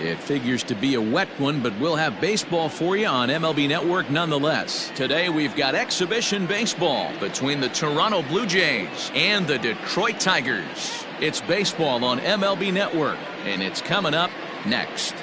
It figures to be a wet one, but we'll have baseball for you on MLB Network nonetheless. Today we've got exhibition baseball between the Toronto Blue Jays and the Detroit Tigers. It's baseball on MLB Network, and it's coming up next.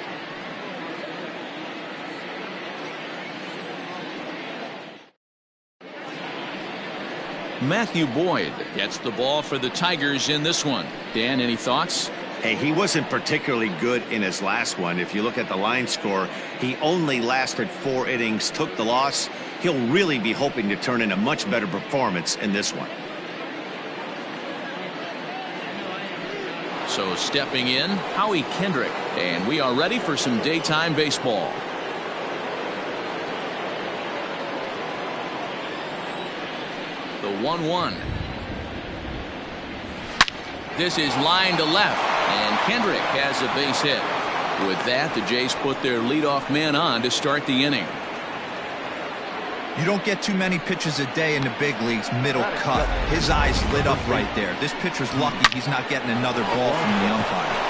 Matthew Boyd gets the ball for the Tigers in this one. Dan, any thoughts? Hey, he wasn't particularly good in his last one. If you look at the line score, he only lasted 4 innings, took the loss. He'll really be hoping to turn in a much better performance in this one. So stepping in, Howie Kendrick, and we are ready for some daytime baseball. The 1-1. This is line to left, and Kendrick has a base hit. With that, the Jays put their leadoff man on to start the inning. You don't get too many pitches a day in the big leagues middle cut. His eyes lit up right there. This pitcher's lucky he's not getting another ball from the umpire.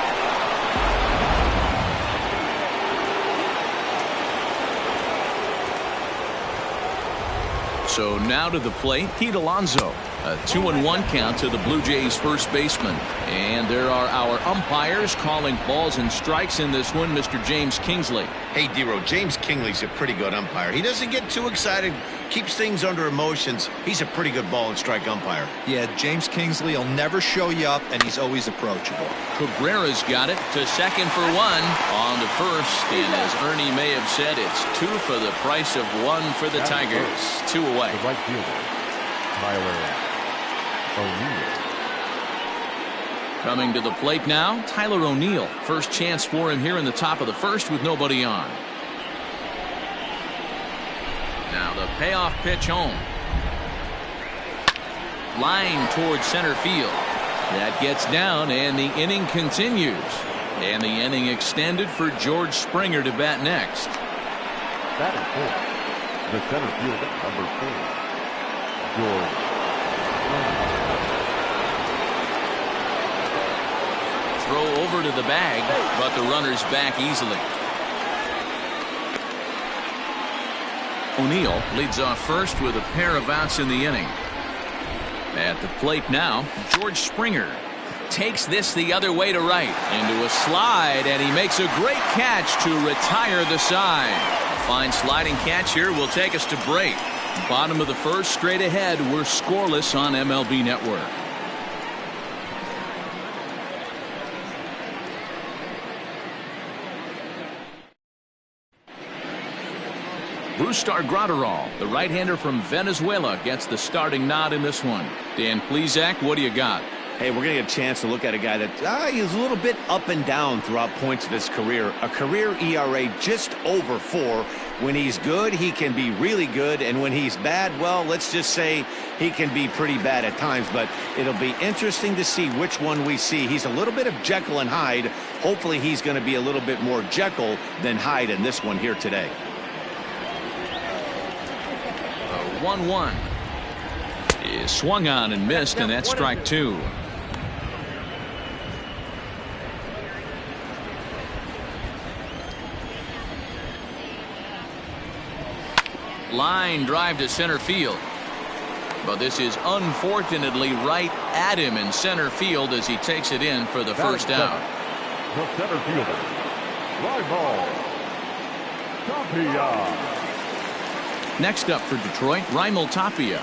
So now to the plate, Pete Alonso. A 2-1 count to the Blue Jays first baseman. And there are our umpires calling balls and strikes in this one, Mr. James Kingsley. Hey, Dero, James Kingsley's a pretty good umpire. He doesn't get too excited, keeps things under emotions. He's a pretty good ball and strike umpire. Yeah, James Kingsley will never show you up, and he's always approachable. Cabrera's got it to second for 1 on to first. And as Ernie may have said, it's 2 for the price of 1 for the Tigers. 2 away. The right fielder, Tyler O'Neill. Coming to the plate now, Tyler O'Neill. First chance for him here in the top of the first with nobody on. Now the payoff pitch home. Line towards center field. That gets down, and the inning continues. And the inning extended for George Springer to bat next. Batting fourth, the center fielder, number 4, George Springer. Throw over to the bag, but the runner's back easily. O'Neill leads off first with a pair of outs in the inning. At the plate now, George Springer takes this the other way to right into a slide, and he makes a great catch to retire the side. A fine sliding catch here will take us to break. Bottom of the first, straight ahead. We're scoreless on MLB Network. Brusdar Graterol, the right-hander from Venezuela, gets the starting nod in this one. Dan Plesac, what do you got? Hey, we're going to get a chance to look at a guy that he's a little bit up and down throughout points of his career. A career ERA just over 4. When he's good, he can be really good. And when he's bad, well, let's just say he can be pretty bad at times. But it'll be interesting to see which one we see. He's a little bit of Jekyll and Hyde. Hopefully he's going to be a little bit more Jekyll than Hyde in this one here today. 1-1 is swung on and missed, and that's strike 2. Line drive to center field, but this is unfortunately right at him in center field as he takes it in for the first out. The center fielder, Raimel Tapia. Next up for Detroit, Raimel Tapia.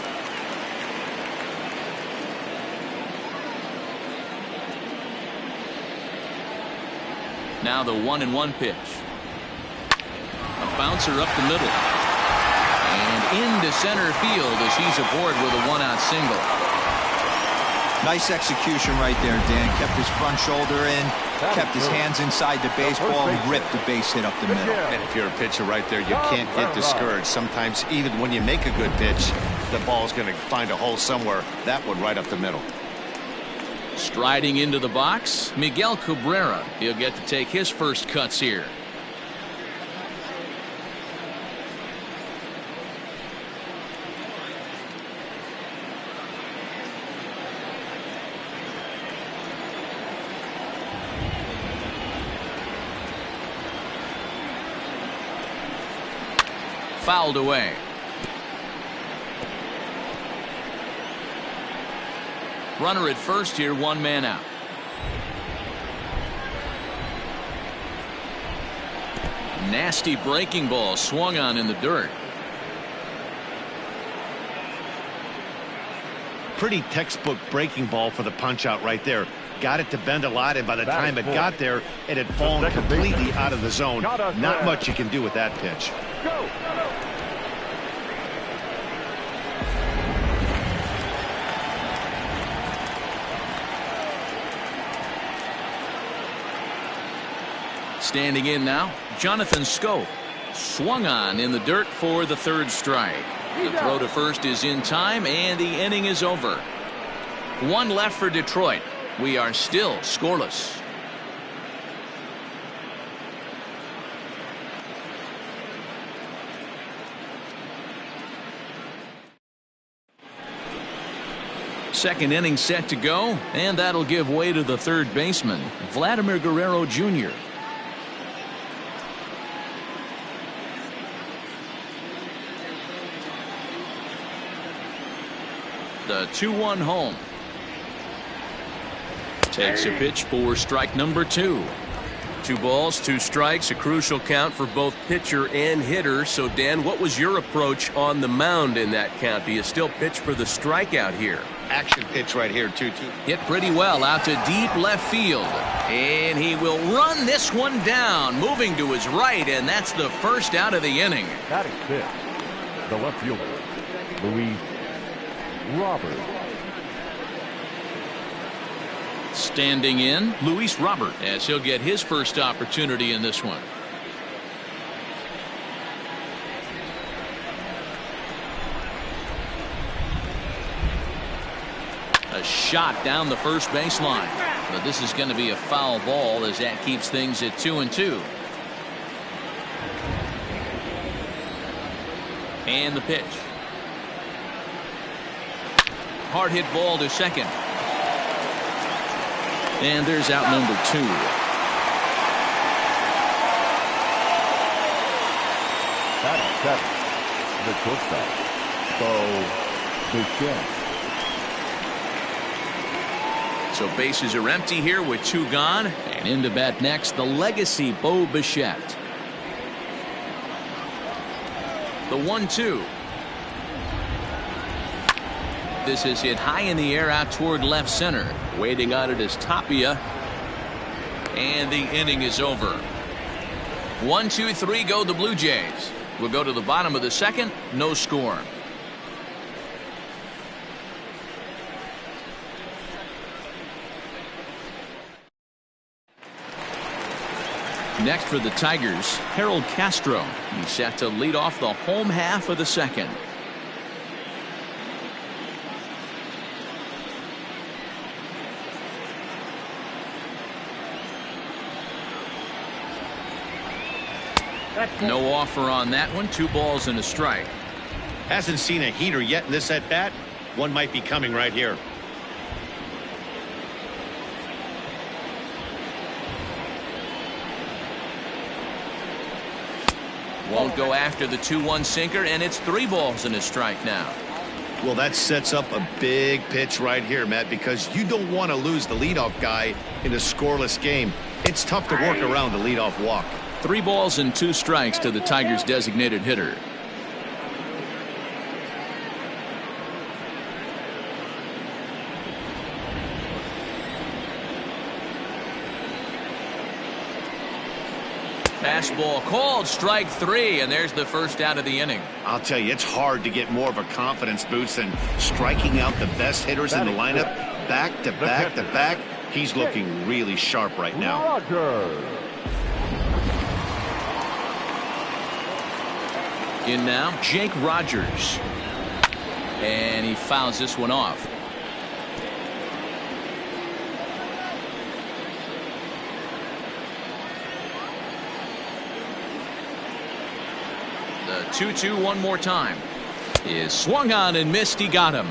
Now the 1-1 pitch. A bouncer up the middle. And into center field as he's aboard with a 1-out single. Nice execution right there, Dan. Kept his front shoulder in, kept his hands inside the baseball, and ripped the base hit up the middle. And if you're a pitcher right there, you can't get discouraged. Sometimes even when you make a good pitch, the ball's going to find a hole somewhere. That one right up the middle. Striding into the box, Miguel Cabrera. He'll get to take his first cuts here. fouled away. Runner at first here, one man out. Nasty breaking ball swung on in the dirt. Pretty textbook breaking ball for the punch out right there. Got it to bend a lot, and by the time it got there, it had fallen completely out of the zone. Not much you can do with that pitch. Go. Standing in now, Jonathan Schoop. Swung on in the dirt for the third strike. The throw to first is in time, and the inning is over. One left for Detroit. We are still scoreless. Second inning set to go, and that'll give way to the third baseman, Vladimir Guerrero Jr. The 2-1 home. Takes a pitch for strike number 2. 2 balls, 2 strikes, a crucial count for both pitcher and hitter. So, Dan, what was your approach on the mound in that count? Do you still pitch for the strikeout here? Action pitch right here, 2-2. Hit pretty well out to deep left field. And he will run this one down, moving to his right, and that's the first out of the inning. Batting fifth, the left fielder, Luis Robert. Standing in, Luis Robert, as he'll get his first opportunity in this one. A shot down the first baseline. But this is going to be a foul ball as that keeps things at 2-2. And the pitch. Hard hit ball to second. And there's out number 2. Batting seventh, the shortstop, Bo Bichette. So bases are empty here with 2 gone. And in to bat next, the legacy Bo Bichette. The 1-2. This is hit high in the air out toward left center. Waiting on it is Tapia. And the inning is over. 1, 2, 3 go the Blue Jays. We'll go to the bottom of the second. No score. Next for the Tigers, Harold Castro. He's set to lead off the home half of the second. No offer on that one. 2 balls and a strike. Hasn't seen a heater yet in this at bat. One might be coming right here. Won't go after the 2-1 sinker, and it's 3 balls and a strike now. Well, that sets up a big pitch right here, Matt, because you don't want to lose the leadoff guy in a scoreless game. It's tough to work around the leadoff walk. 3 balls and 2 strikes to the Tigers' designated hitter. Fastball called, strike 3, and there's the first out of the inning. I'll tell you, it's hard to get more of a confidence boost than striking out the best hitters in the lineup back to back to back. He's looking really sharp right now. Rogers. In now, Jake Rogers. And he fouls this one off. The 2-2 one more time. Is swung on and missed. He got him.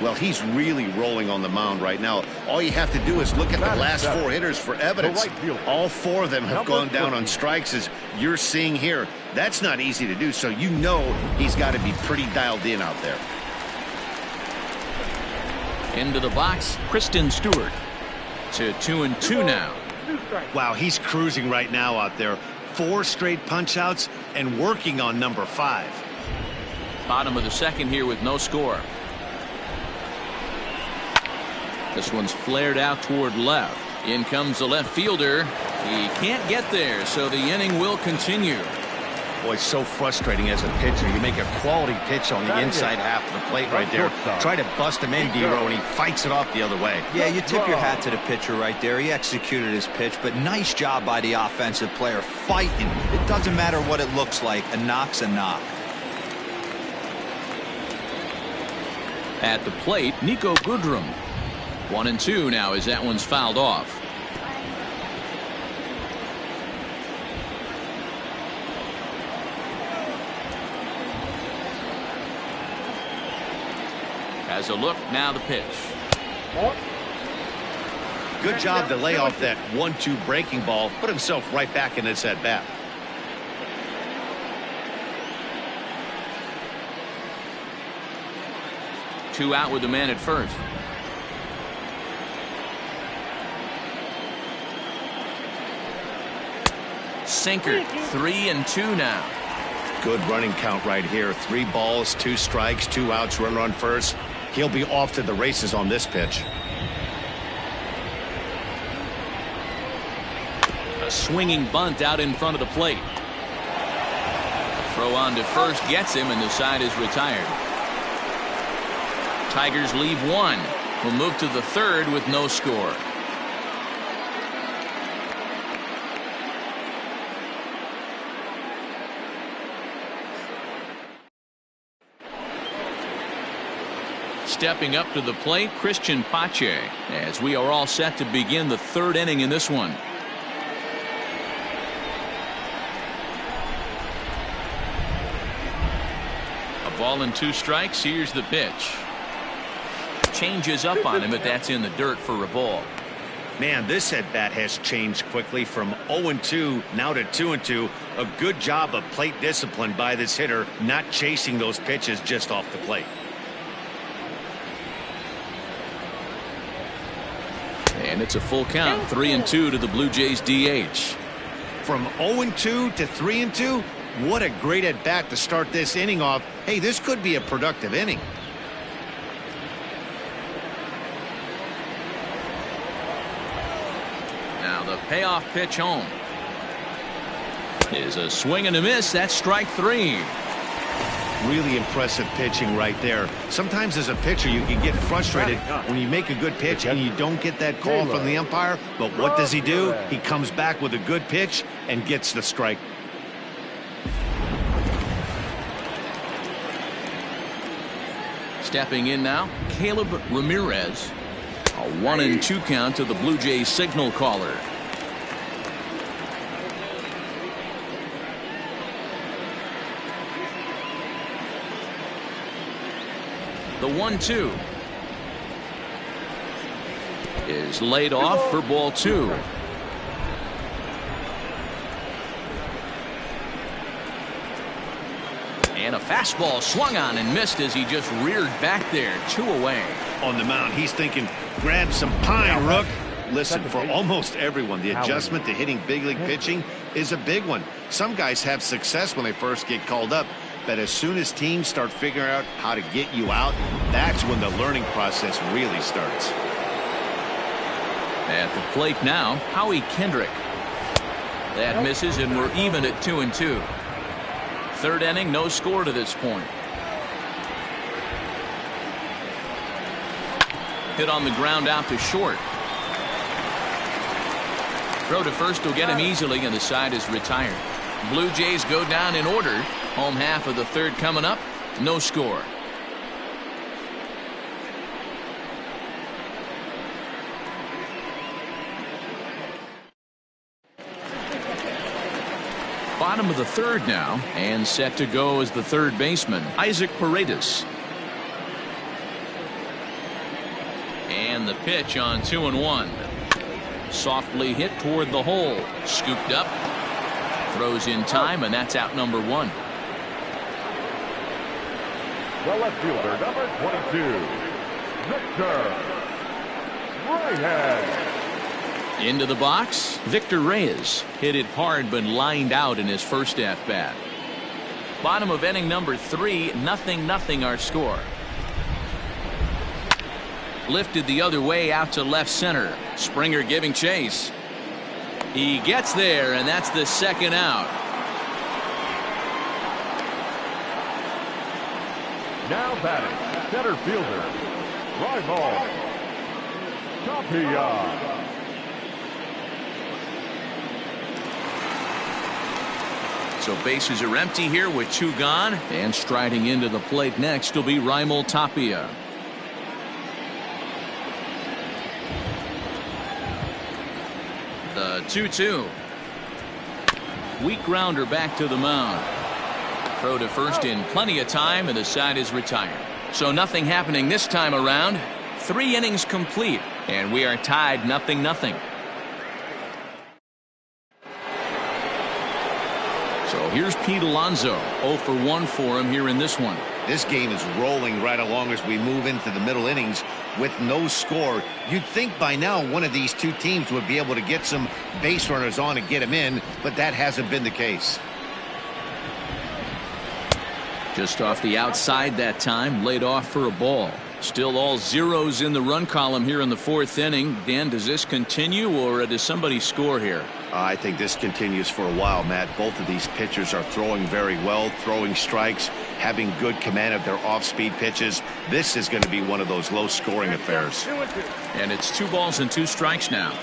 Well, he's really rolling on the mound right now. All you have to do is look at the last 4 hitters for evidence. All 4 of them have gone down on strikes, as you're seeing here. That's not easy to do, so you know he's got to be pretty dialed in out there. Into the box, Kristen Stewart. To 2-2 now. Wow, he's cruising right now out there. 4 straight punch-outs and working on number 5. Bottom of the second here with no score. This one's flared out toward left. In comes the left fielder. He can't get there, so the inning will continue. Boy, it's so frustrating as a pitcher. You make a quality pitch on the inside half of the plate right there. Try to bust him in, D-Row, and he fights it off the other way. Yeah, you tip your hat to the pitcher right there. He executed his pitch, but nice job by the offensive player fighting. It doesn't matter what it looks like. A knock's a knock. At the plate, Nico Goodrum. 1-2 now as that one's fouled off. Has a look, now the pitch. Good job to lay off that 1-2 breaking ball. Put himself right back in this at bat. Two out with the man at first. Sinker. 3-2 now. Good running count right here. 3 balls, 2 strikes, 2 outs, runner on first. He'll be off to the races on this pitch. A swinging bunt out in front of the plate. Throw on to first gets him, and the side is retired. Tigers leave 1. Will move to the third with no score. Stepping up to the plate, Christian Pache, as we are all set to begin the 3rd inning in this one. A ball and 2 strikes. Here's the pitch. Changes up on him, but that's in the dirt for a ball. Man, this at bat has changed quickly from 0-2 now to 2-2. A good job of plate discipline by this hitter, not chasing those pitches just off the plate. And it's a full count. 3-2 to the Blue Jays DH. From 0-2 to 3-2, what a great at bat to start this inning off. Hey, this could be a productive inning. Now the payoff pitch home is a swing and a miss. That's strike 3. Really impressive pitching right there. Sometimes as a pitcher you can get frustrated when you make a good pitch and you don't get that call from the umpire. But what does he do? He comes back with a good pitch and gets the strike. Stepping in now, Caleb Ramirez. A 1-2 count to the Blue Jays signal caller. The 1-2 is laid off for ball 2. And a fastball swung on and missed as he just reared back there. 2 away. On the mound, he's thinking, grab some pine, Rook. Listen, for almost everyone, the adjustment to hitting big league pitching is a big one. Some guys have success when they first get called up, but as soon as teams start figuring out how to get you out, that's when the learning process really starts. At the plate now, Howie Kendrick. That misses, and we're even at 2-2. 3rd inning, no score to this point. Hit on the ground out to short. Throw to first will get him easily, and the side is retired. Blue Jays go down in order. Home half of the 3rd coming up. No score. Bottom of the 3rd now, and set to go as the 3rd baseman, Isaac Paredes. And the pitch on 2-1. Softly hit toward the hole. Scooped up. Throws in time, and that's out number 1. The left fielder, number 22, Victor Reyes. Into the box, Victor Reyes hit it hard but lined out in his first at-bat. Bottom of inning number 3, 0-0 our score. Lifted the other way out to left center. Springer giving chase. He gets there, and that's the second out. Now batting, center fielder, Raimel Tapia. So bases are empty here with 2 gone, and striding into the plate next will be Raimel Tapia. The 2-2. Weak grounder back to the mound. Throw to first in plenty of time, and the side is retired. So nothing happening this time around. 3 innings complete, and we are tied 0-0. So here's Pete Alonso. 0 for 1 for him here in this one. This game is rolling right along as we move into the middle innings with no score. You'd think by now one of these 2 teams would be able to get some base runners on and get them in, but that hasn't been the case. Just off the outside that time, laid off for a ball. Still all zeros in the run column here in the 4th inning. Dan, does this continue, or does somebody score here? I think this continues for a while, Matt. Both of these pitchers are throwing very well, throwing strikes, having good command of their off-speed pitches. This is going to be one of those low-scoring affairs. And it's 2 balls and 2 strikes now.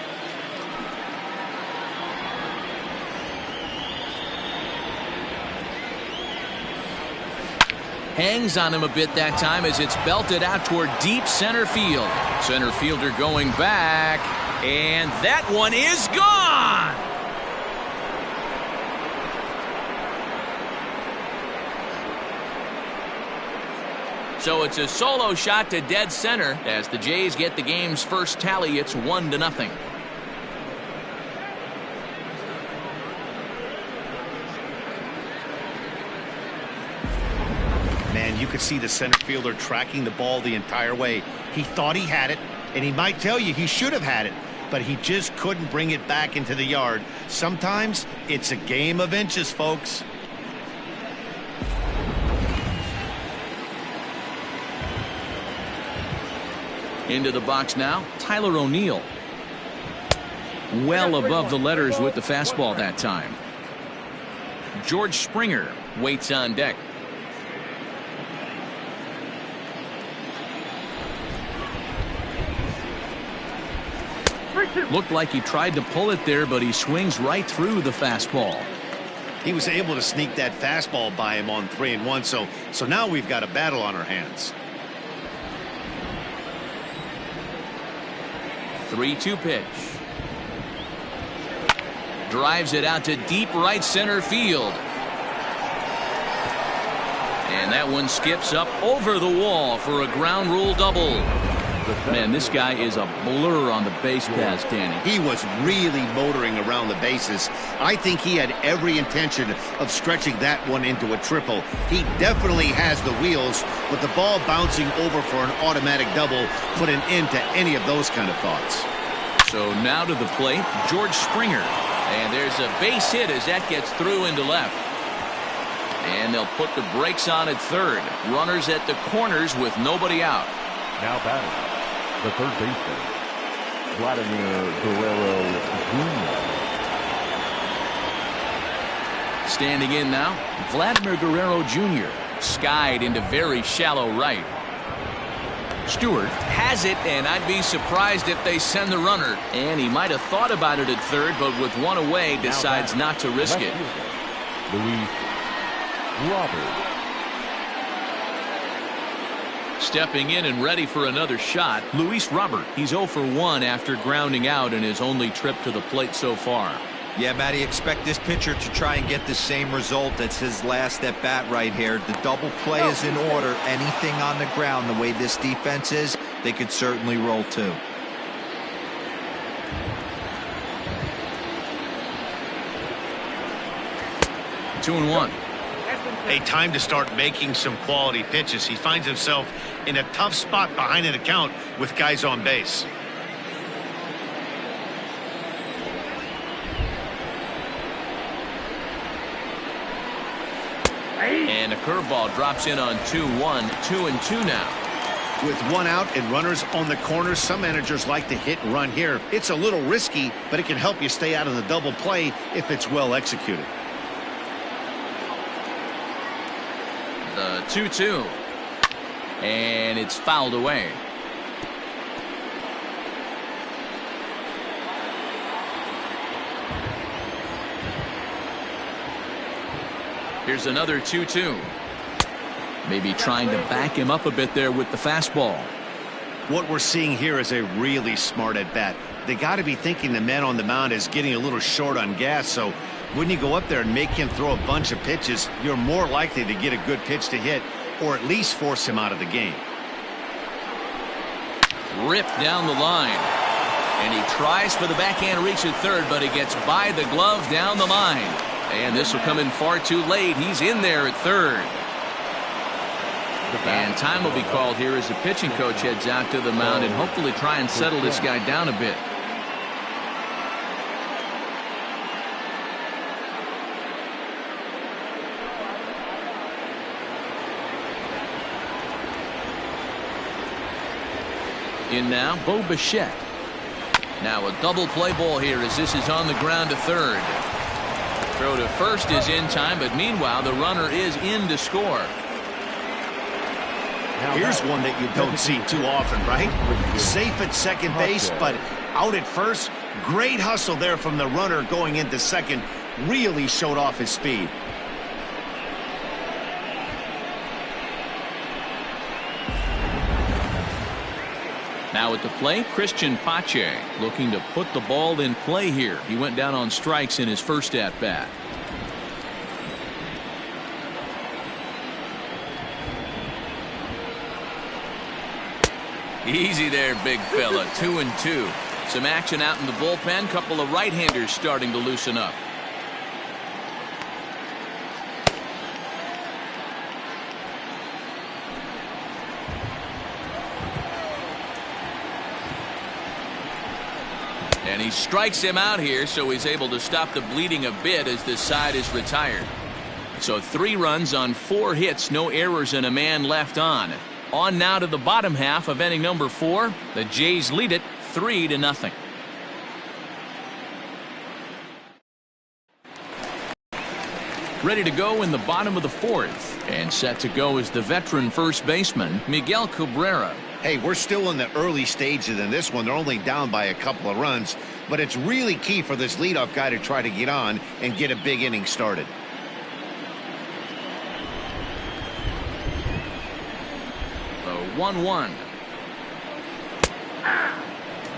Hangs on him a bit that time as it's belted out toward deep center field. Center fielder going back, and that one is gone. So it's a solo shot to dead center as the Jays get the game's first tally. It's 1-0. Man, you could see the center fielder tracking the ball the entire way. He thought he had it, and he might tell you he should have had it, but he just couldn't bring it back into the yard. Sometimes it's a game of inches, folks. Into the box now, Tyler O'Neill. Well above the letters with the fastball that time. George Springer waits on deck. Looked like he tried to pull it there, but he swings right through the fastball. He was able to sneak that fastball by him on 3-1, so now we've got a battle on our hands. 3-2 pitch. Drives it out to deep right center field. And that one skips up over the wall for a ground rule double. Man, this guy is a blur on the base pass, Danny. He was really motoring around the bases. I think he had every intention of stretching that one into a triple. He definitely has the wheels, but the ball bouncing over for an automatic double put an end to any of those kind of thoughts. So now to the plate, George Springer. And there's a base hit as that gets through into left. And they'll put the brakes on at third. Runners at the corners with nobody out. Now batting, the third baseman, Vladimir Guerrero Jr. Standing in now, Vladimir Guerrero Jr. skied into very shallow right. Stewart has it, and I'd be surprised if they send the runner. And he might have thought about it at third, but with one away, decides not to risk it. Luis Robert. Stepping in and ready for another shot, Luis Robert. He's 0 for 1 after grounding out in his only trip to the plate so far. Yeah, Matty, expect this pitcher to try and get the same result. That's his last at bat right here. The double play is in order. Anything on the ground, the way this defense is, they could certainly roll too. 2-1. Hey, time to start making some quality pitches. He finds himself in a tough spot behind an account with guys on base. And a curveball drops in on 2-1, 2-2 now. With one out and runners on the corners, some managers like to hit and run here. It's a little risky, but it can help you stay out of the double play if it's well executed. The 2-2. And it's fouled away. Here's another 2-2. Maybe trying to back him up a bit there with the fastball. What we're seeing here is a really smart at bat. They got to be thinking the man on the mound is getting a little short on gas, so when you go up there and make him throw a bunch of pitches, you're more likely to get a good pitch to hit or at least force him out of the game. Ripped down the line. And he tries for the backhand reach at third, but he gets by the glove down the line. And this will come in far too late. He's in there at third. And time will be called here as the pitching coach heads out to the mound and hopefully try and settle this guy down a bit. In now, Bo Bichette. Now a double play ball here as this is on the ground to third. Throw to first is in time, but meanwhile the runner is in to score. Here's one that you don't see too often, right? Safe at second base, but out at first. Great hustle there from the runner going into second. Really showed off his speed. Now at the plate, Christian Pache looking to put the ball in play here. He went down on strikes in his first at bat. Easy there, big fella. 2-2. Some action out in the bullpen. Couple of right-handers starting to loosen up. And he strikes him out here, so he's able to stop the bleeding a bit as this side is retired. So 3 runs on 4 hits, no errors, and a man left on. On now to the bottom half of inning number 4. The Jays lead it 3-0. Ready to go in the bottom of the 4th. And set to go is the veteran first baseman, Miguel Cabrera. Hey, we're still in the early stages in this one. They're only down by a couple of runs, but it's really key for this leadoff guy to try to get on and get a big inning started. The 1-1.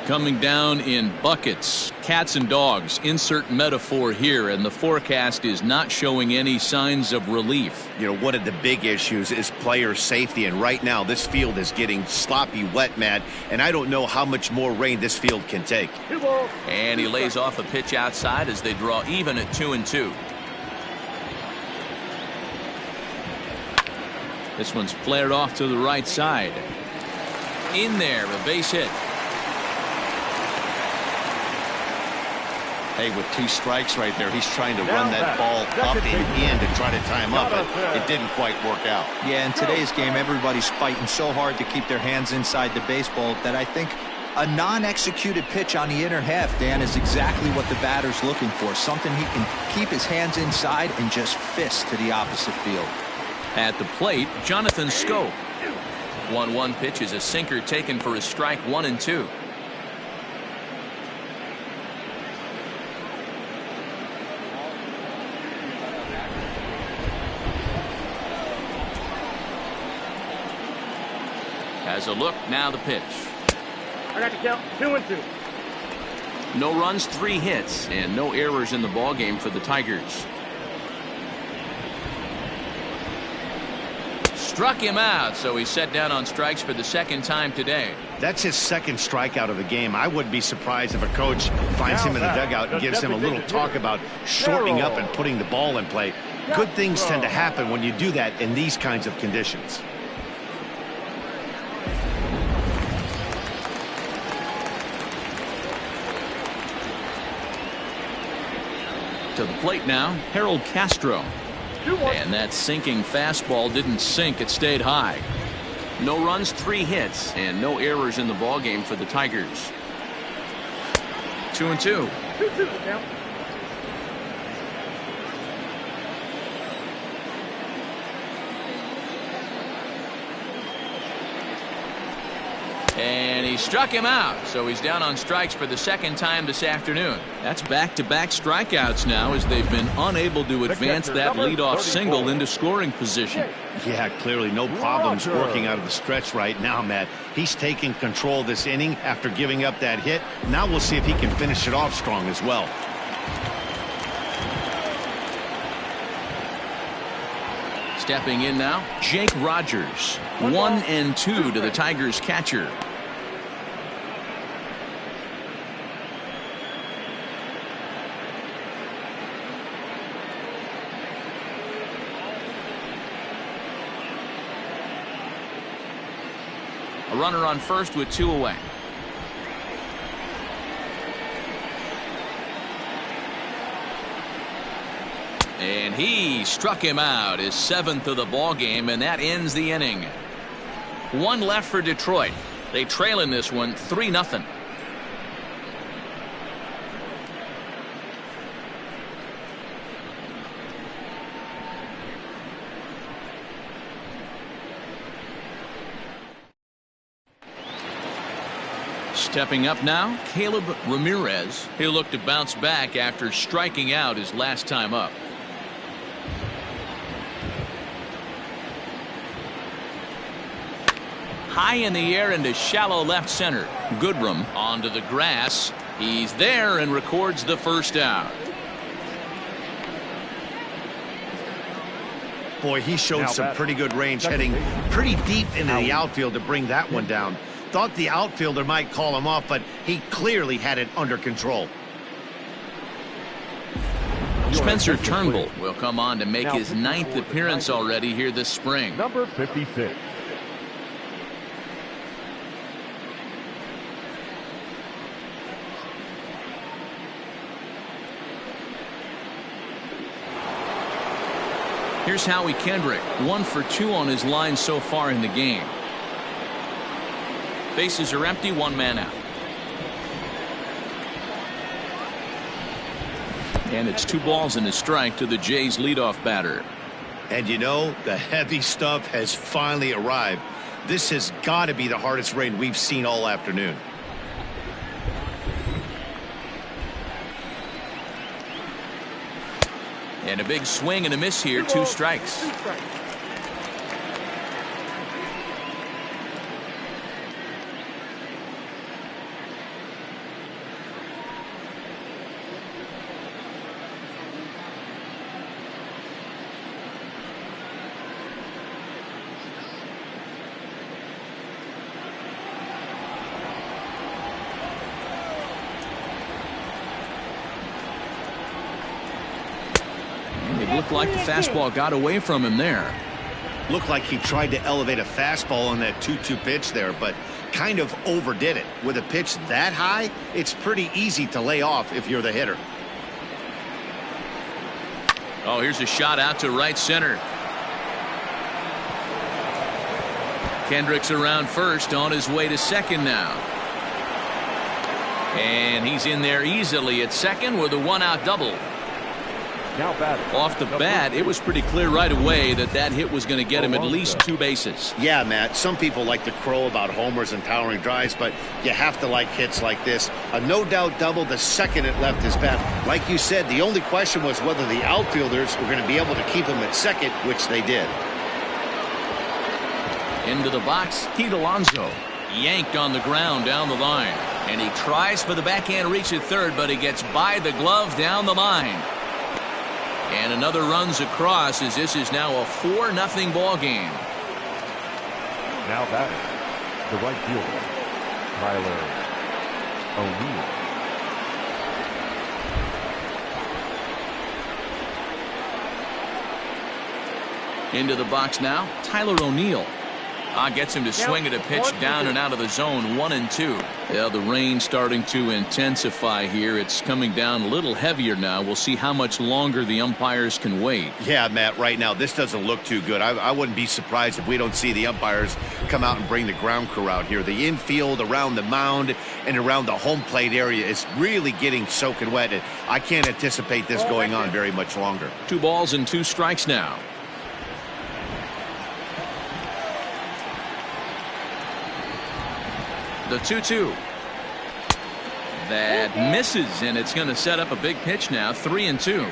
Coming down in buckets, cats and dogs, insert metaphor here, and the forecast is not showing any signs of relief. You know, one of the big issues is player safety, and right now this field is getting sloppy wet, Matt, and I don't know how much more rain this field can take. And he lays off a pitch outside as they draw even at 2-2. This one's flared off to the right side. In there, a base hit. Hey, with 2 strikes right there, he's trying to run that ball up and in to try to tie him up, but it didn't quite work out. Yeah, in today's game, everybody's fighting so hard to keep their hands inside the baseball that I think a non-executed pitch on the inner half, Dan, is exactly what the batter's looking for. Something he can keep his hands inside and just fist to the opposite field. At the plate, Jonathan Schoop. 1-1 pitch is a sinker taken for a strike, 1-2. Has a look, now the pitch. I got to count 2-2. No runs, 3 hits, and no errors in the ballgame for the Tigers. struck him out, so he's set down on strikes for the second time today. That's his second strikeout of the game. I wouldn't be surprised if a coach finds him in the dugout and gives him a little talk about shortening up and putting the ball in play. Good things tend to happen when you do that in these kinds of conditions. To the plate now, Harold Castro. And that sinking fastball didn't sink, it stayed high. No runs, 3 hits, and no errors in the ballgame for the Tigers. 2-2. 2-2 count. And he struck him out, so he's down on strikes for the second time this afternoon. That's back-to-back strikeouts now, as they've been unable to advance that leadoff single into scoring position. Yeah, clearly no problems working out of the stretch right now, Matt. He's taking control of this inning after giving up that hit. Now we'll see if he can finish it off strong as well. Stepping in now, Jake Rogers. 1-2 to the Tigers catcher. A runner on first with 2 away. And he struck him out, his 7th of the ball game, and that ends the inning. 1 left for Detroit. They trail in this one 3-0. Stepping up now, Caleb Ramirez. He'll look to bounce back after striking out his last time up. High in the air into shallow left center. Goodrum onto the grass. He's there and records the first out. Boy, he showed some pretty good range, heading pretty deep into the outfield to bring that one down. Thought the outfielder might call him off, but he clearly had it under control. Spencer Turnbull will come on to make his 9th appearance already here this spring. Number 56. Here's Howie Kendrick, 1 for 2 on his line so far in the game. Bases are empty, 1 man out. And it's 2 balls and a strike to the Jays leadoff batter. And you know, the heavy stuff has finally arrived. This has got to be the hardest rain we've seen all afternoon. And a big swing and a miss here, 2 strikes. Looked like the fastball got away from him there. Looked like he tried to elevate a fastball on that 2-2 pitch there, but kind of overdid it. With a pitch that high, it's pretty easy to lay off if you're the hitter. Oh, here's a shot out to right center. Kendrick's around first, on his way to second now. And he's in there easily at second with a 1-out double. Now batting. Off the bat, it was pretty clear right away that that hit was going to get him at least 2 bases. Yeah, Matt, some people like to crow about homers and towering drives, but you have to like hits like this. A no-doubt double the second it left his bat. Like you said, the only question was whether the outfielders were going to be able to keep him at second, which they did. Into the box, Pete Alonso. Yanked on the ground down the line. And he tries for the backhand reach at third, but he gets by the glove down the line. And another runs across, as this is now a 4-0 ball game. Now batting, the right fielder, Tyler O'Neill. Into the box now, Tyler O'Neill. Gets him to swing at a pitch down and out of the zone, 1-2. Yeah, the rain starting to intensify here. It's coming down a little heavier now. We'll see how much longer the umpires can wait. Yeah, Matt, right now this doesn't look too good. I wouldn't be surprised if we don't see the umpires come out and bring the ground crew out here. The infield around the mound and around the home plate area is really getting soaking wet. And I can't anticipate this going on very much longer. 2 balls and 2 strikes now. The 2-2. That misses, and it's going to set up a big pitch now, 3-2.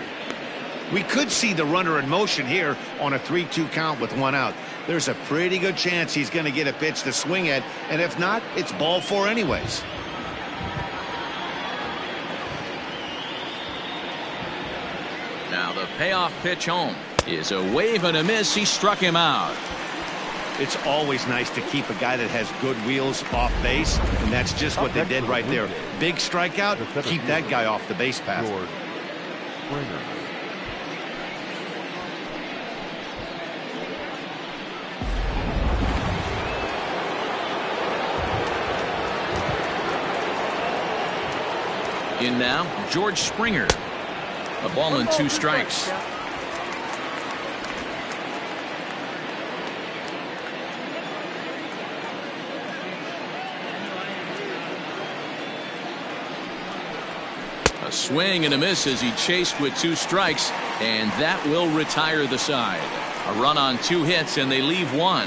We could see the runner in motion here on a 3-2 count with 1 out. There's a pretty good chance he's going to get a pitch to swing at, and if not, it's ball 4 anyways. Now the payoff pitch home is a wave and a miss. He struck him out. It's always nice to keep a guy that has good wheels off base, and that's just what they did right there. Big strikeout, keep that guy off the base path. George Springer. In now, George Springer. A ball and 2 strikes. A swing and a miss as he chased with 2 strikes, and that will retire the side. A run on 2 hits, and they leave 1.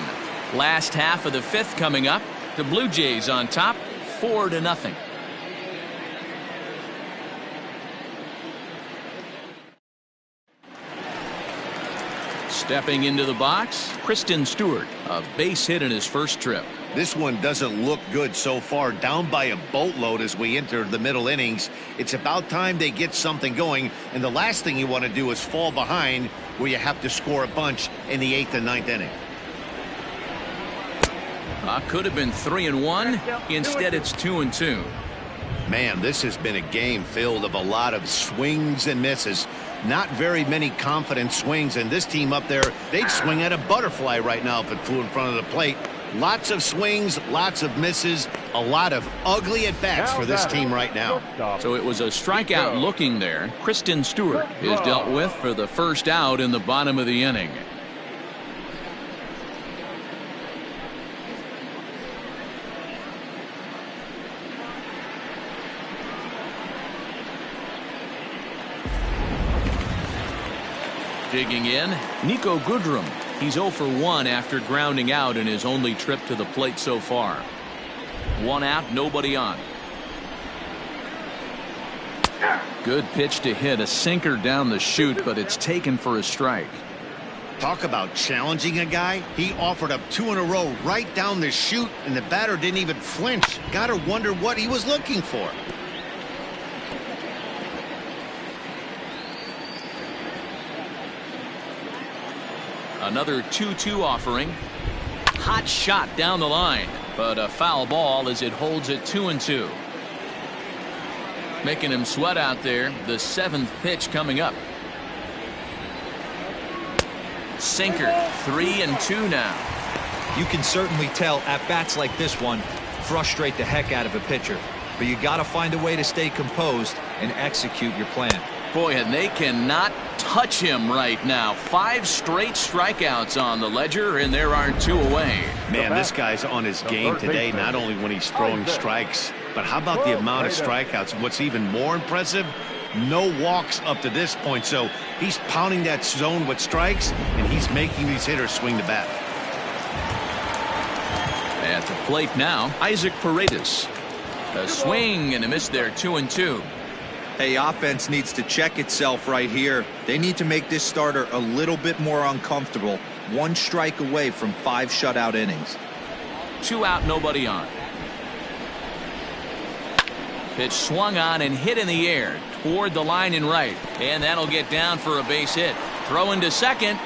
Last half of the 5th coming up. The Blue Jays on top, 4-0. Stepping into the box, Kristen Stewart, a base hit in his first trip. This one doesn't look good so far. Down by a boatload as we enter the middle innings. It's about time they get something going, and the last thing you want to do is fall behind where you have to score a bunch in the 8th and 9th inning. Could have been 3-1. Instead, it's 2-2. Man, this has been a game filled of a lot of swings and misses. Not very many confident swings, and this team up there, they'd swing at a butterfly right now if it flew in front of the plate. Lots of swings, lots of misses, a lot of ugly at-bats for this team right now. So it was a strikeout looking there. Kristen Stewart is dealt with for the first out in the bottom of the inning. Digging in, Nico Goodrum. He's 0 for 1 after grounding out in his only trip to the plate so far. 1 out, nobody on. Good pitch to hit, a sinker down the chute, but it's taken for a strike. Talk about challenging a guy. He offered up 2 in a row right down the chute, and the batter didn't even flinch. Gotta wonder what he was looking for. Another 2-2 offering. Hot shot down the line, but a foul ball as it holds it 2-2. Making him sweat out there. The 7th pitch coming up. Sinker, 3-2 now. You can certainly tell at bats like this one frustrate the heck out of a pitcher, but you got to find a way to stay composed and execute your plan. Boy, and they cannot touch him right now. 5 straight strikeouts on the ledger, and there are 2 away. Man, this guy's on his game today, not only when he's throwing strikes, but how about the amount of strikeouts? What's even more impressive, no walks up to this point. So he's pounding that zone with strikes, and he's making these hitters swing the bat. At the plate now, Isaac Paredes. A swing and a miss there, 2-2. Hey, offense needs to check itself right here. They need to make this starter a little bit more uncomfortable. 1 strike away from 5 shutout innings. 2 out, nobody on. Pitch swung on and hit in the air toward the line and right, and that'll get down for a base hit. Throw into second.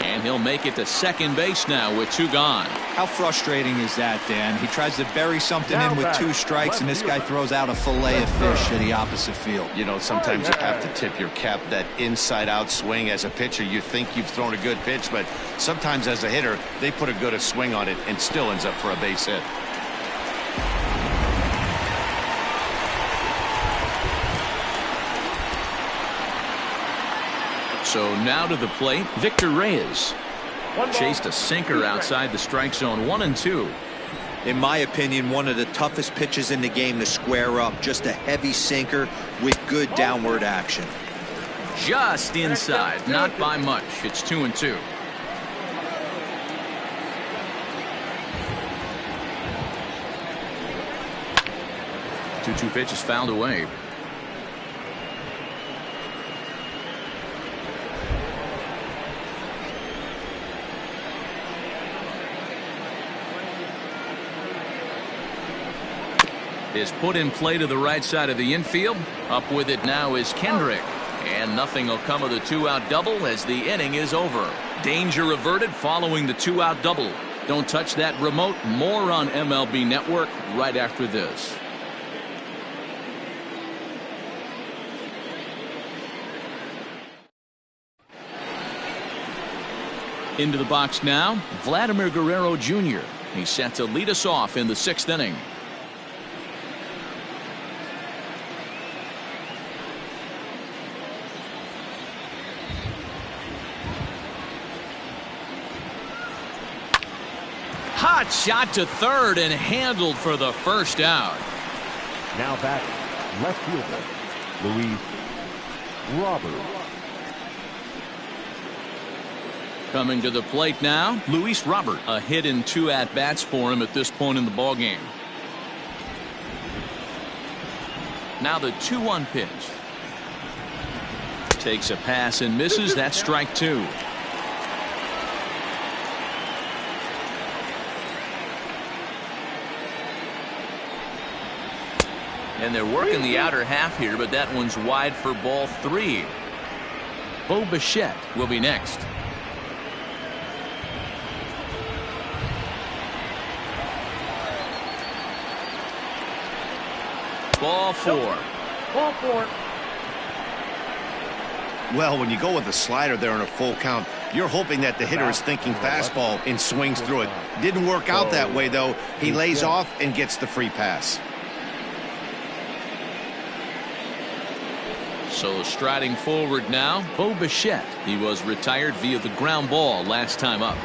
And he'll make it to second base now with 2 gone. How frustrating is that, Dan? He tries to bury something in with 2 strikes, and this guy throws out a fillet of fish at the opposite field. You know, sometimes you have to tip your cap. That inside-out swing as a pitcher, you think you've thrown a good pitch, but sometimes as a hitter, they put a good swing on it and still ends up for a base hit. So now to the plate, Victor Reyes. Chased a sinker outside the strike zone, 1-2. In my opinion, one of the toughest pitches in the game to square up. Just a heavy sinker with good downward action. Just inside, not by much. It's 2-2. Two pitch is fouled away. Is put in play to the right side of the infield. Up with it now is Kendrick. And nothing will come of the 2-out double as the inning is over. Danger averted following the 2-out double. Don't touch that remote. More on MLB Network right after this. Into the box now, Vladimir Guerrero Jr. He's set to lead us off in the 6th inning. Hot shot to third and handled for the first out. Now back, left fielder, Luis Robert. Coming to the plate now, Luis Robert. A hit in 2 at-bats for him at this point in the ballgame. Now the 2-1 pitch. Takes a pass and misses. That's strike 2. And they're working the outer half here, but that one's wide for ball 3. Bo Bichette will be next. Ball 4. Ball 4. Well, when you go with a slider there in a full count, you're hoping that the hitter is thinking fastball and swings through it. Didn't work out that way, though. He lays off and gets the free pass. So striding forward now, Bo Bichette. He was retired via the ground ball last time up.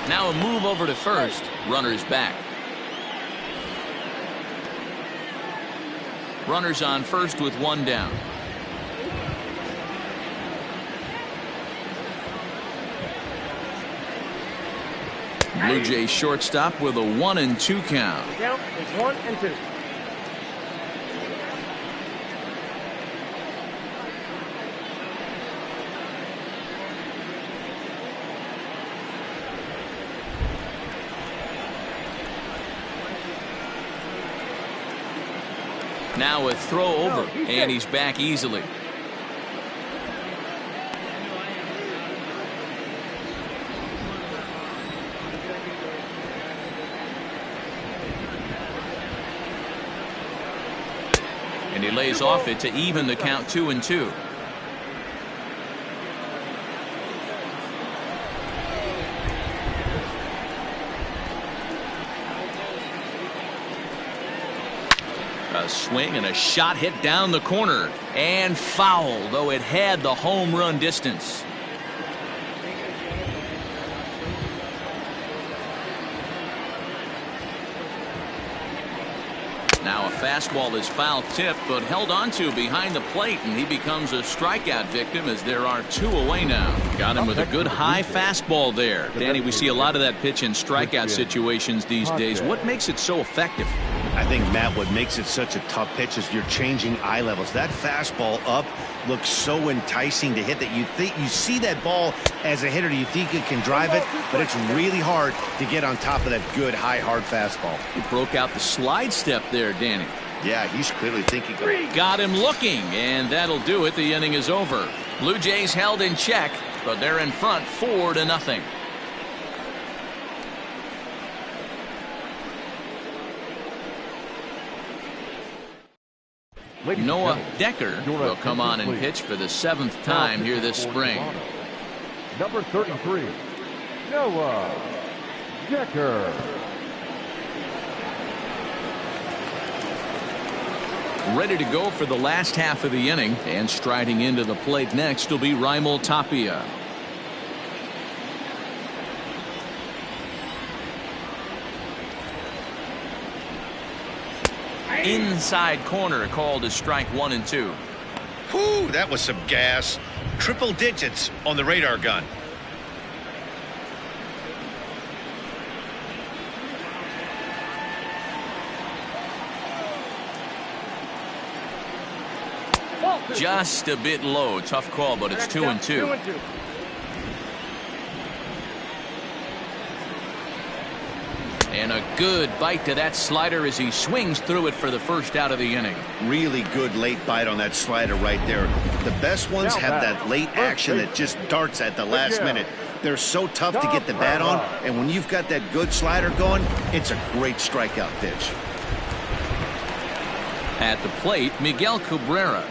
Now a move over to first. Runners back. Runners on first with 1 down. Blue Jays shortstop with a 1-2 count. Count is 1-2. Now a throw over, and he's back easily. And he lays off it to even the count 2-2. A swing and a shot hit down the corner and foul, though it had the home run distance. Now a fastball is foul tipped but held onto behind the plate, and he becomes a strikeout victim as there are 2 away now. Got him with a good high fastball there. Danny, we see a lot of that pitch in strikeout situations these days. What makes it so effective? I think, Matt, what makes it such a tough pitch is you're changing eye levels. That fastball up looks so enticing to hit that you think you see that ball as a hitter, you think you can drive it, but it's really hard to get on top of that good high hard fastball. He broke out the slide step there, Danny. Yeah, he's clearly thinking. Got him looking, and that'll do it. The inning is over. Blue Jays held in check, but they're in front 4-0. Noah Decker will come on and pitch for the 7th time here this spring. Number 33, Noah Decker. Ready to go for the last half of the inning, and striding into the plate next will be Raimel Tapia. Inside corner, called as strike 1 and 2. Whew, that was some gas. Triple digits on the radar gun. Just a bit low. Tough call, but it's 2 and 2. And a good bite to that slider as he swings through it for the first out of the inning. Really good late bite on that slider right there. The best ones have that late action that just darts at the last minute. They're so tough to get the bat on, and when you've got that good slider going, it's a great strikeout pitch. At the plate, Miguel Cabrera.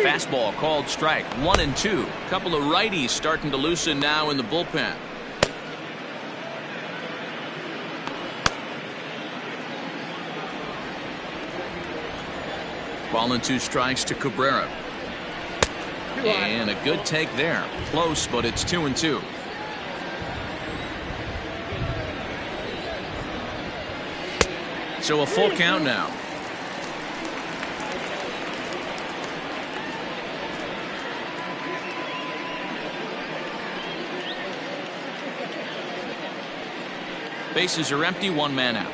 Fastball called strike 1 and 2. Couple of righties starting to loosen now in the bullpen. Ball and 2 strikes to Cabrera. And a good take there. Close, but it's 2 and 2. So a full count now. Bases are empty, 1 man out.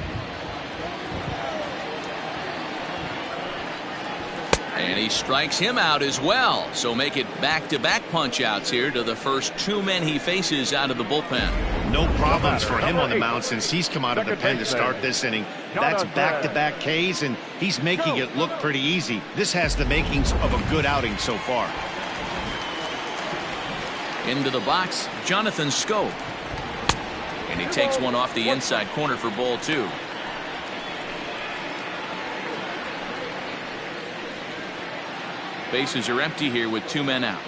And he strikes him out as well. So make it back-to-back punch-outs here to the first 2 men he faces out of the bullpen. No problems for him on the mound since he's come out of the pen to start this inning. That's back-to-back Ks, and he's making it look pretty easy. This has the makings of a good outing so far. Into the box, Jonathan Schoop. And he takes one off the inside corner for ball 2. Bases are empty here with 2 men out.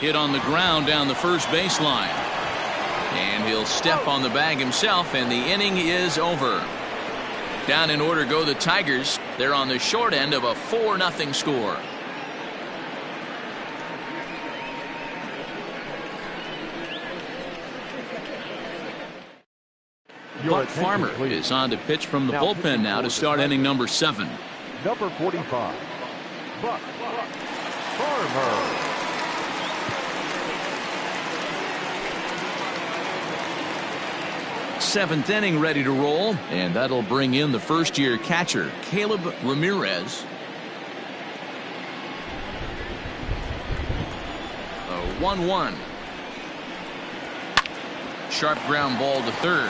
Hit on the ground down the first baseline. And he'll step on the bag himself, and the inning is over. Down in order go the Tigers. They're on the short end of a 4-0 score. Buck Farmer is on to pitch from the bullpen now to start inning number 7. Number 45, Buck Farmer. Seventh inning ready to roll, and that'll bring in the first-year catcher, Caleb Ramirez. A 1-1. Sharp ground ball to third.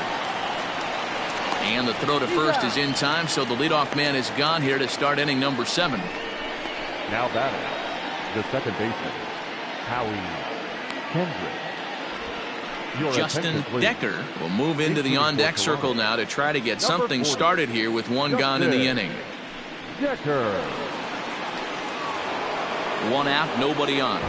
And the throw to first is in time, so the leadoff man is gone here to start inning number 7. Now batting, the second baseman, Howie Kendrick. Justin Decker will move into the on-deck circle now to try to get something started here with 1 gone in the inning. Decker. 1 out, nobody on.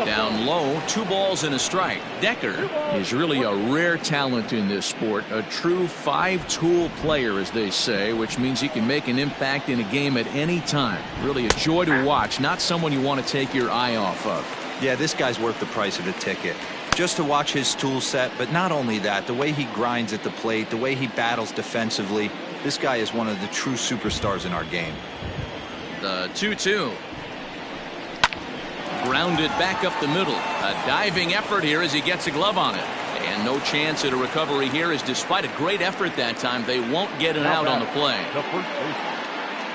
Down low, 2 balls and a strike. Decker is really a rare talent in this sport, a true 5-tool player, as they say, which means he can make an impact in a game at any time. Really a joy to watch, not someone you want to take your eye off of. Yeah, this guy's worth the price of a ticket. Just to watch his tool set, but not only that, the way he grinds at the plate, the way he battles defensively, this guy is one of the true superstars in our game. The 2-2. Grounded back up the middle. A diving effort here as he gets a glove on it. And no chance at a recovery here, as despite a great effort that time, they won't get an out on the play.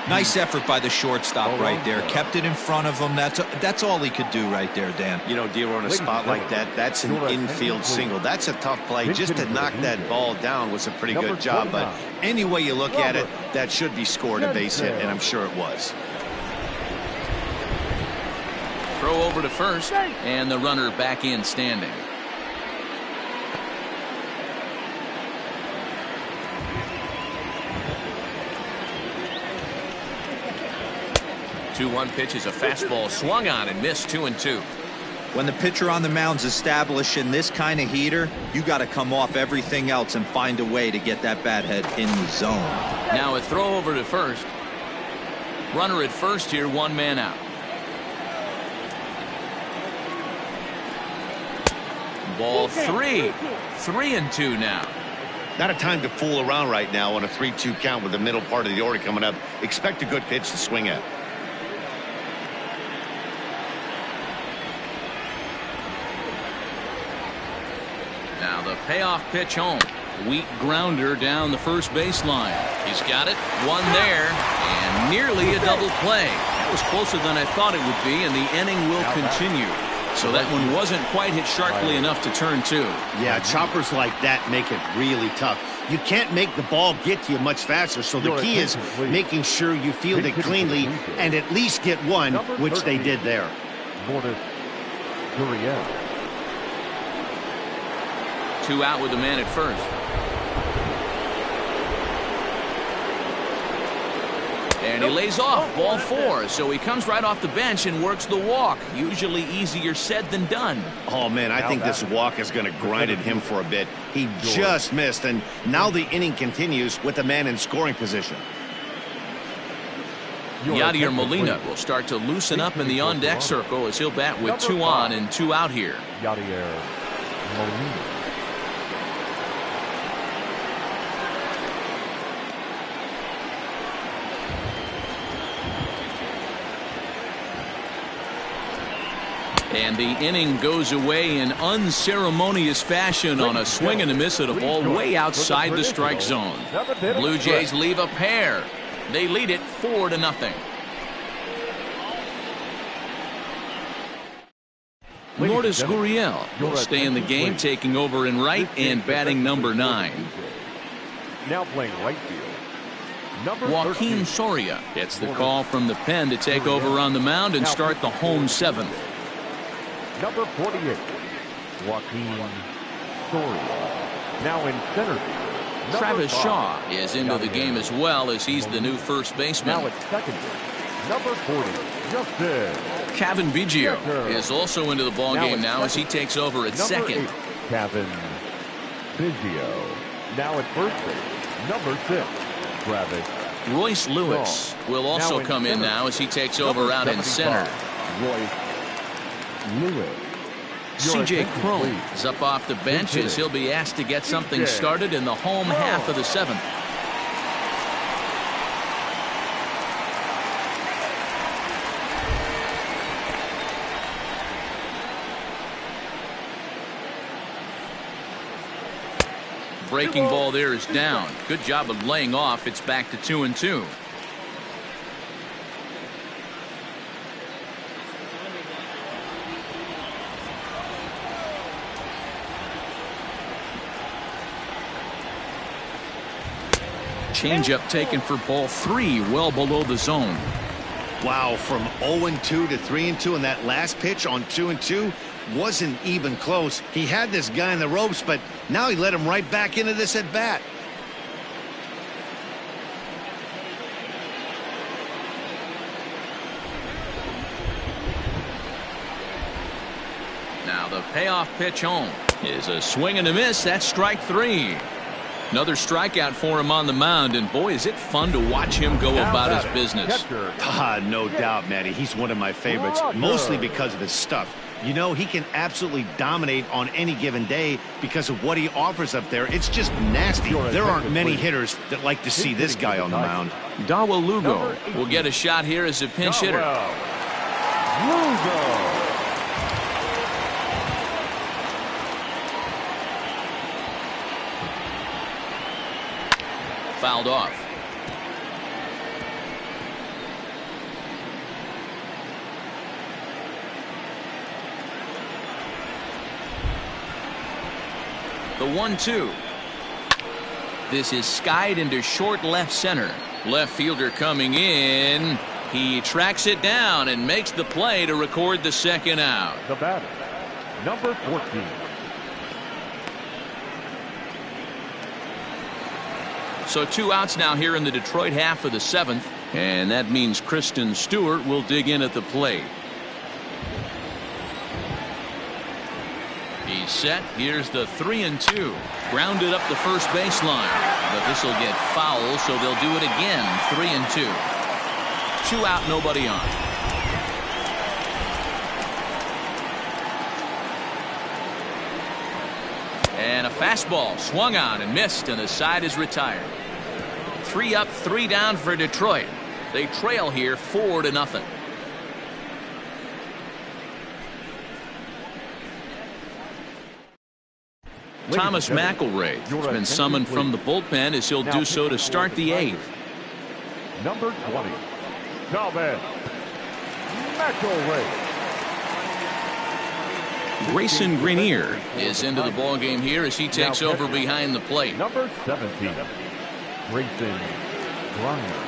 Nice effort by the shortstop right there. Kept it in front of him. That's all he could do right there, Dan. You know, Dero, in a spot like that, that's an infield single. That's a tough play. Just to knock that ball down was a pretty good job. But any way you look at it, that should be scored a base hit, and I'm sure it was. Throw over to first, and the runner back in standing. 2-1 pitch is a fastball swung on and missed. 2-2. When the pitcher on the mound's establishing this kind of heater, you got to come off everything else and find a way to get that bat head in the zone. Now a throw over to first. Runner at first here, 1 man out. Ball 3. 3-2 now. Not a time to fool around right now on a 3-2 count with the middle part of the order coming up. Expect a good pitch to swing at. Now the payoff pitch home. Weak grounder down the first baseline. He's got it. 1 there, and nearly a double play. That was closer than I thought it would be, and the inning will continue. So that one wasn't quite hit sharply enough to turn 2. Yeah, choppers like that make it really tough. You can't make the ball get to you much faster, so the key is making sure you field it cleanly and at least get 1, which they did there. Lourdes Gurriel. 2 out with the man at first. And he lays off. Ball 4. So he comes right off the bench and works the walk. Usually easier said than done. Oh, man, I think this walk is going to grind at him for a bit. He just missed, and now the inning continues with the man in scoring position. Yadier Molina will start to loosen up in the on-deck circle as he'll bat with 2 on and 2 out here. Yadier Molina. And the inning goes away in unceremonious fashion on a swing and a miss at a ball way outside the strike zone. Blue Jays leave a pair. They lead it 4-0. Lourdes Gurriel will stay in the game, taking over in right and batting number 9. Now playing right field. Joaquin Soria gets the call from the pen to take over on the mound and start the home 7th. Number 48, Joaquin Soria. Now in center field. Travis Shaw is into the game as well, as he's the new first baseman. Now at second base, number 40, Justin Cavan Biggio is also into the ball game now as he takes over at second. Cavan Biggio. Now at first base, number 6, Travis. Royce Lewis will also come in now as he takes over out in center. Royce Lewis. C.J. Cron is up off the bench as he'll be asked to get something started in the home half of the 7th. Breaking ball there is down. Good job of laying off. It's back to 2-2. Changeup taken for ball 3, well below the zone. Wow, from 0-2 to 3-2, and that last pitch on 2-2 wasn't even close. He had this guy in the ropes, but now he let him right back into this at bat. Now the payoff pitch home is a swing and a miss. That's strike 3. Another strikeout for him on the mound, and boy, is it fun to watch him go about his business. No doubt, Matty. He's one of my favorites, mostly because of his stuff. You know, he can absolutely dominate on any given day because of what he offers up there. It's just nasty. There aren't many hitters that like to see this guy on the mound. Dawa Lugo will get a shot here as a pinch hitter. Lugo. Fouled off. The 1-2. This is skied into short left center. Left fielder coming in. He tracks it down and makes the play to record the second out. The batter, number 14. So 2 outs now here in the Detroit half of the 7th. And that means Kristen Stewart will dig in at the plate. He's set. Here's the 3-2. Grounded up the first baseline. But this will get foul, so they'll do it again. 3-2. 2 out, nobody on. And a fastball swung on and missed, and the side is retired. 3 up, 3 down for Detroit. They trail here 4-0. Thomas McElroy has been summoned from the bullpen as he'll do so to start the 8th. Number 20, Thomas McElroy. Grayson Grenier is into the ballgame here as he takes over behind the plate. Number 17, Grayson Grenier.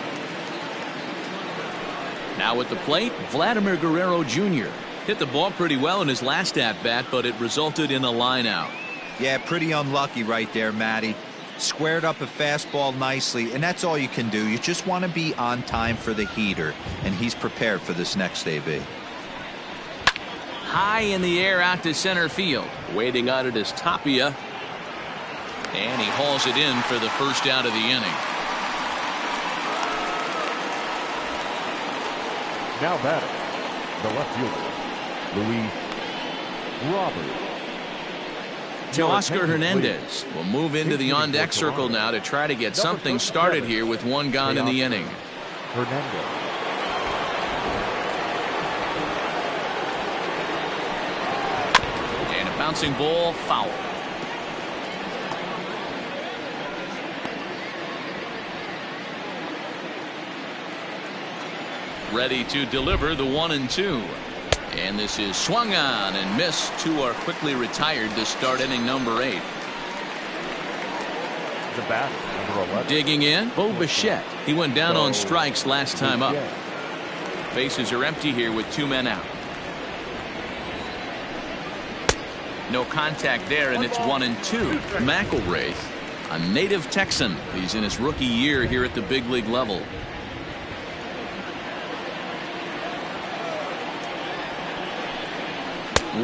Now at the plate, Vladimir Guerrero Jr. hit the ball pretty well in his last at-bat, but it resulted in a line out. Yeah, pretty unlucky right there, Matty. Squared up a fastball nicely, and that's all you can do. You just want to be on time for the heater, and he's prepared for this next AB. High in the air out to center field. Waiting on it is Tapia. And he hauls it in for the first out of the inning. Now batting, the left fielder, Luis Robert. Oscar Hernandez will move into the on-deck circle now to try to get something started here with 1 gone in the inning. Hernandez. And a bouncing ball, foul. Ready to deliver the 1-2. And this is swung on and missed. 2 are quickly retired to start inning number 8. The batter, number 11. Digging in, Bo Bichette. He went down on strikes last time up. Bases are empty here with 2 men out. No contact there, and it's 1-2. McElroy, a native Texan. He's in his rookie year here at the big league level.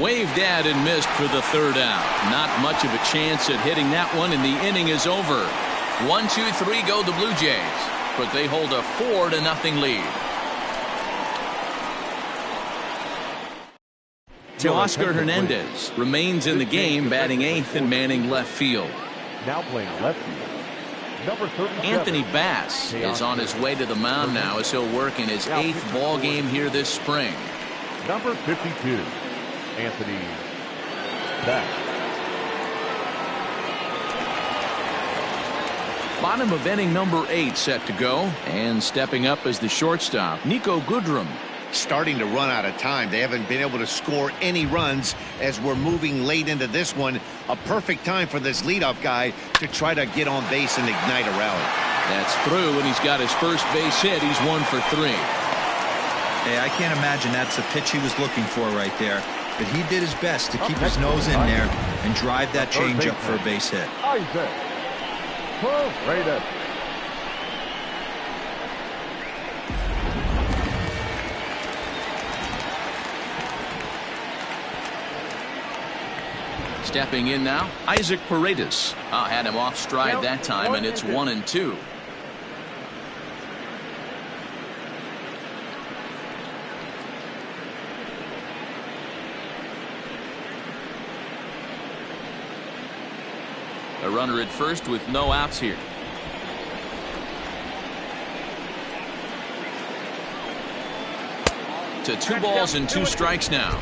Waved at and missed for the 3rd out. Not much of a chance at hitting that one, and the inning is over. 1-2-3 go the Blue Jays, but they hold a 4-0 lead. Oscar Hernandez remains in the game, batting 8th and manning left field. Now playing left field, number 37. Anthony Bass is on his way to the mound now as he'll work in his 8th ball game here this spring. Number 52. Anthony Bass. Bottom of inning number 8 set to go, and stepping up as the shortstop, Nico Goodrum. Starting to run out of time. They haven't been able to score any runs as we're moving late into this one. A perfect time for this leadoff guy to try to get on base and ignite a rally. That's through, and he's got his first base hit. He's 1 for 3. Hey, I can't imagine that's the pitch he was looking for right there. But he did his best to keep his nose in there and drive that changeup for a base hit. Isaac Paredes. Stepping in now, Isaac Paredes. Had him off stride that time, and it's 1-2. A runner at first with no outs here. To 2 balls and 2 strikes now.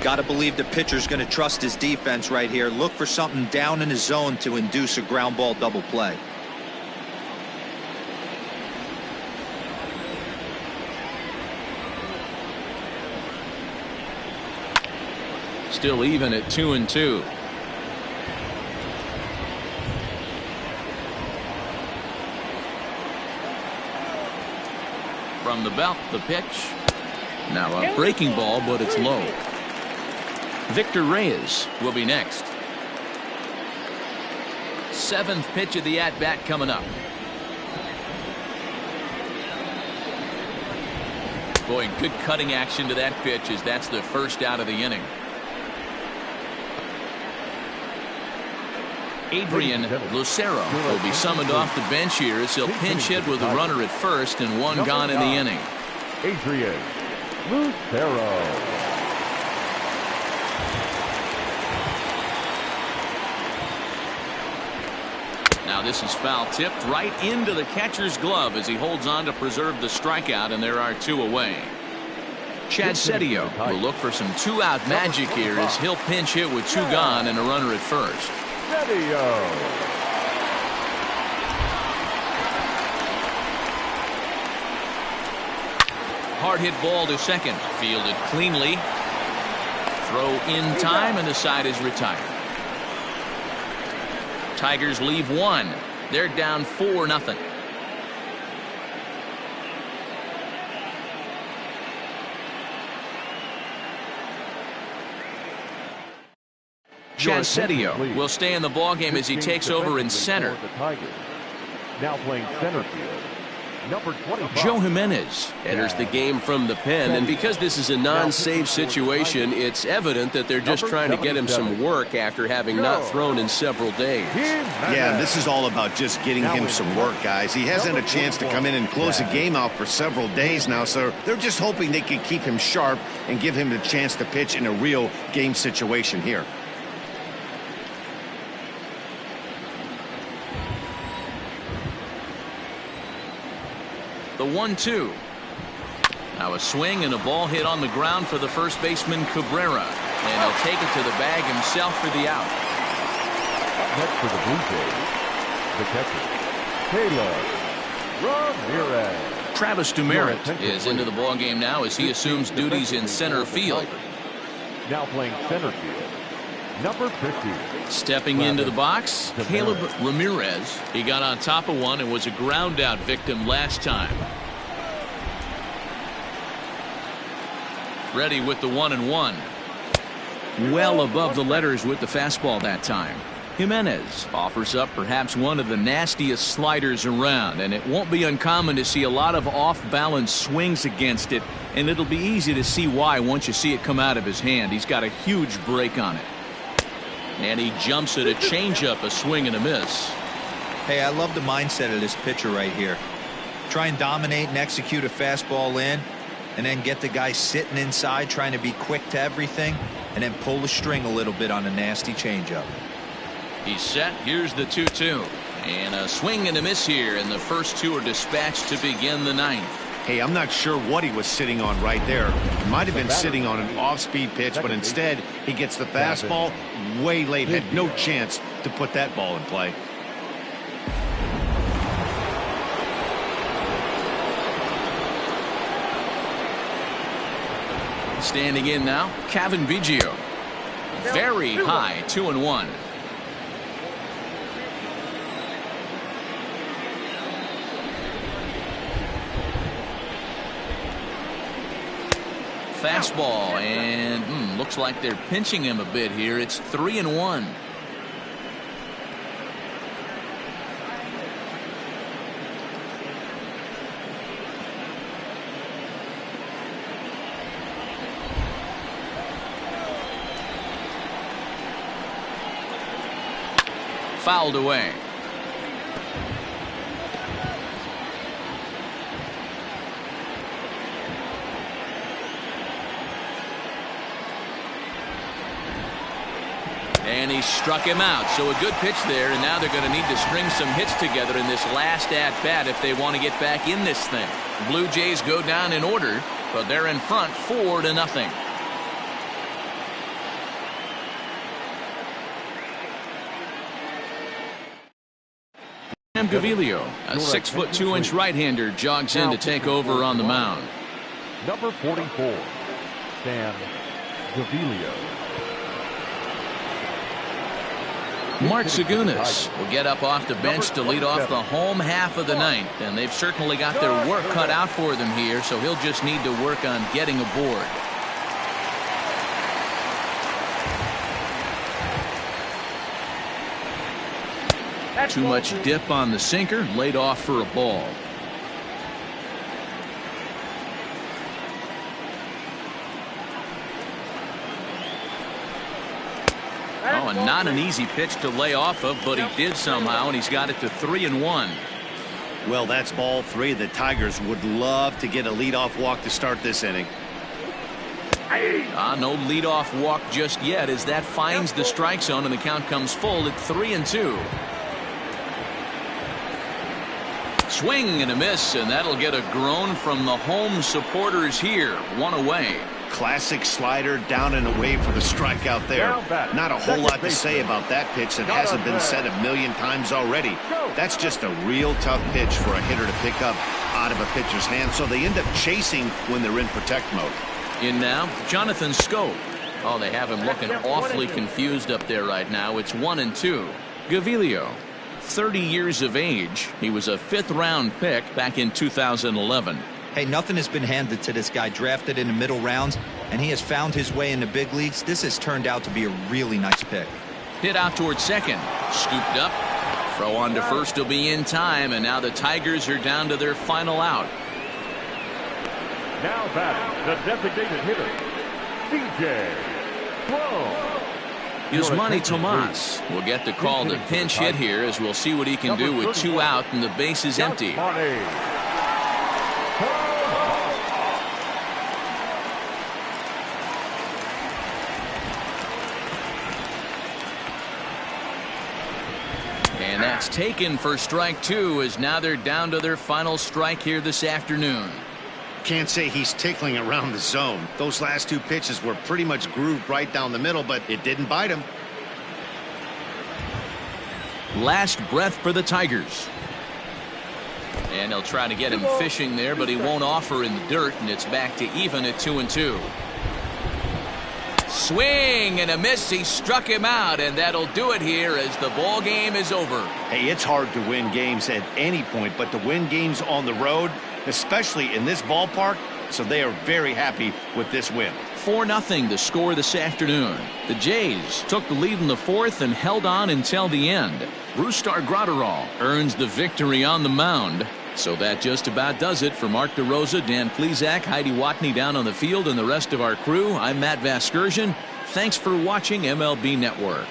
Got to believe the pitcher's going to trust his defense right here. Look for something down in his zone to induce a ground ball double play. Still even at 2-2. From the belt, the pitch. Now a breaking ball, but it's low. Victor Reyes will be next. 7th pitch of the at-bat coming up. Boy, good cutting action to that pitch as that's the first out of the inning. Adrian Lucero will be summoned off the bench here as he'll pinch hit with a runner at first and one gone in the inning. Adrian Lucero. Now this is foul tipped right into the catcher's glove as he holds on to preserve the strikeout, and there are 2 away. Chad Setio will look for some 2-out magic here as he'll pinch hit with 2 gone and a runner at first. Hard hit ball to second. Fielded cleanly. Throw in time, and the side is retired. Tigers leave 1. They're down 4-0. Chad Setio will stay in the ballgame as he takes over in center. Now playing center field. Number 25. Joe Jimenez enters the game from the pen, and because this is a non-save situation, it's evident that they're just trying to get him some work after having not thrown in several days. Yeah, this is all about just getting him some work, guys. He hasn't a chance to come in and close the game out for several days now, so they're just hoping they can keep him sharp and give him the chance to pitch in a real game situation here. The 1-2. Now a swing and a ball hit on the ground for the first baseman Cabrera, and he'll take it to the bag himself for the out. Next for the Blue Jays, the catcher, Taylor Ramirez. Travis Demeritte is into the ballgame now as he assumes duties in center field. Now playing center field, number 50. Stepping into the box, Caleb Ramirez. He got on top of one and was a ground out victim last time. Ready with the 1-1. Well above the letters with the fastball that time. Jimenez offers up perhaps one of the nastiest sliders around, and it won't be uncommon to see a lot of off-balance swings against it, and it'll be easy to see why once you see it come out of his hand. He's got a huge break on it. And he jumps at a changeup, a swing and a miss. Hey, I love the mindset of this pitcher right here. Try and dominate and execute a fastball in, and then get the guy sitting inside trying to be quick to everything, and then pull the string a little bit on a nasty changeup. He's set. Here's the 2-2. And a swing and a miss here, and the first 2 are dispatched to begin the 9th. Hey, I'm not sure what he was sitting on right there. He might have been sitting on an off-speed pitch, but instead he gets the fastball way late. Had no chance to put that ball in play. Standing in now, Cavan Biggio. Very high, 2-1. Fastball, and looks like they're pinching him a bit here. It's 3-1. Fouled away. And he struck him out. So a good pitch there, and now they're going to need to string some hits together in this last at-bat if they want to get back in this thing. Blue Jays go down in order, but they're in front 4-0. Sam Gaviglio, a 6'2" right-hander, jogs in to take over on the mound. Number 44, Sam Gaviglio. Mark Segunas will get up off the bench to lead off the home half of the ninth, and they've certainly got their work cut out for them here, so he'll just need to work on getting aboard. Too much dip on the sinker, laid off for a ball. Oh, and not an easy pitch to lay off of, but he did somehow, and he's got it to 3-1. Well, that's ball 3. The Tigers would love to get a leadoff walk to start this inning. No leadoff walk just yet as that finds the strike zone, and the count comes full at 3-2. Swing and a miss, and that'll get a groan from the home supporters here. 1 away. Classic slider down and away for the strikeout there. Not a whole lot to say about that pitch that hasn't been said a million times already. That's just a real tough pitch for a hitter to pick up out of a pitcher's hand, so they end up chasing when they're in protect mode. In now, Jonathan Schoop. Oh, they have him looking awfully confused up there right now. It's 1-2. Gaviglio, 30 years of age. He was a 5th-round pick back in 2011. Hey, nothing has been handed to this guy. Drafted in the middle rounds, and he has found his way in the big leagues. This has turned out to be a really nice pick. Hit out towards second. Scooped up. Throw on to first will be in time, and now the Tigers are down to their final out. Now batting, the designated hitter, C.J. Cron. Yasmani Tomas will get the call to pinch hit here, as we'll see what he can do with 2 out and the base is empty. And that's taken for strike 2, as now they're down to their final strike here this afternoon. Can't say he's tickling around the zone. Those last 2 pitches were pretty much grooved right down the middle, but it didn't bite him. Last breath for the Tigers. And they'll try to get him fishing there, but he won't offer in the dirt, and it's back to even at 2-2. Swing and a miss. He struck him out, and that'll do it here as the ball game is over. Hey, it's hard to win games at any point, but to win games on the road, especially in this ballpark, so they are very happy with this win. 4-0 the score this afternoon. The Jays took the lead in the 4th and held on until the end. Brusdar Graterol earns the victory on the mound. So that just about does it. For Mark DeRosa, Dan Plesac, Heidi Watney down on the field, and the rest of our crew, I'm Matt Vasgersian. Thanks for watching MLB Network.